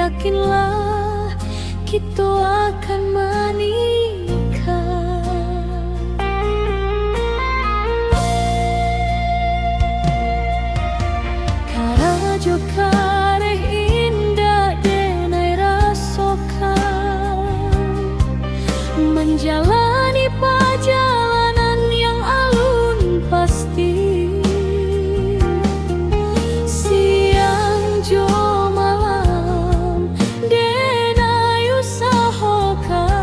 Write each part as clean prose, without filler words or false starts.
yakinlah kita akan menikah. Karajo kareh indah denai rasokan menjalani perjalanan yang alun pasti. Siang jo malam denai usahakan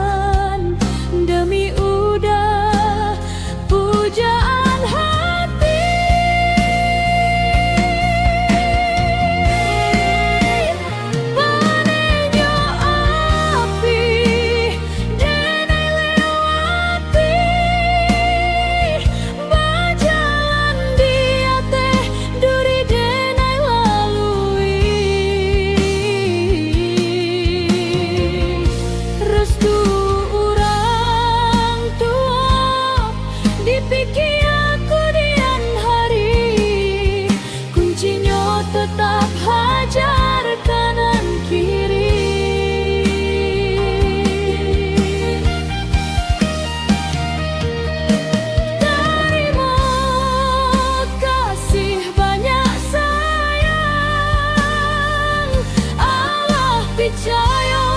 demi udah pujaan hati. Panenyo api denai lewati berjalan dia teh duri denai lalui. Restu orang tua dipikir kemudian hari, kuncinya tetap hajar kanan kiri. Terima kasih banyak sayang, Allah percaya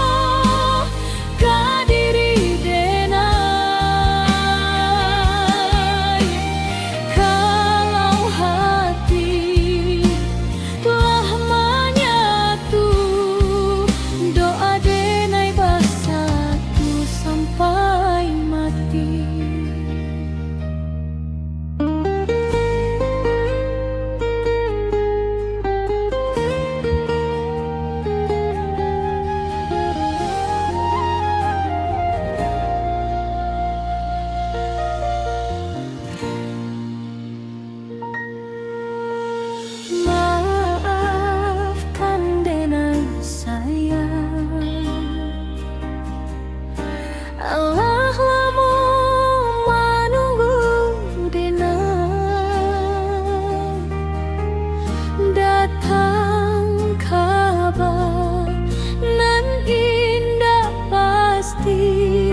ke diri denai. Kalau hati telah menyatu, doa denai bersatu sampai mati. Maafkan denai sayang, Allah lama menunggu denai. Datang kabar nan indah pasti,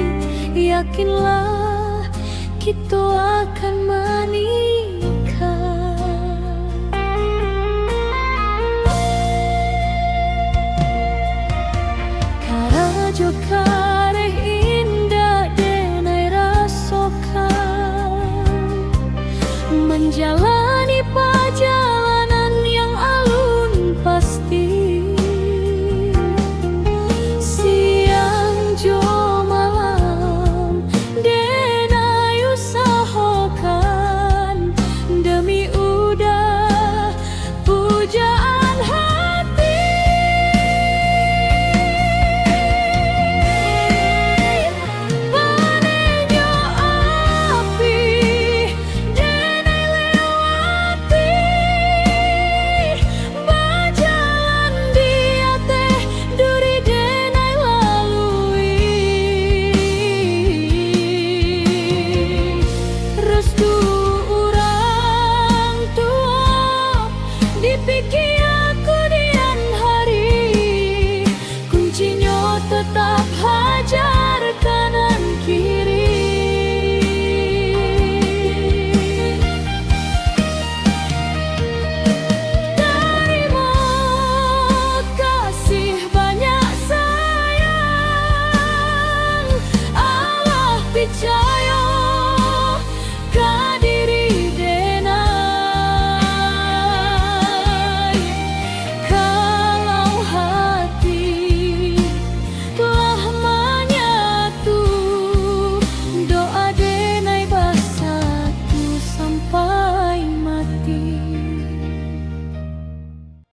yakinlah kita akan menikah.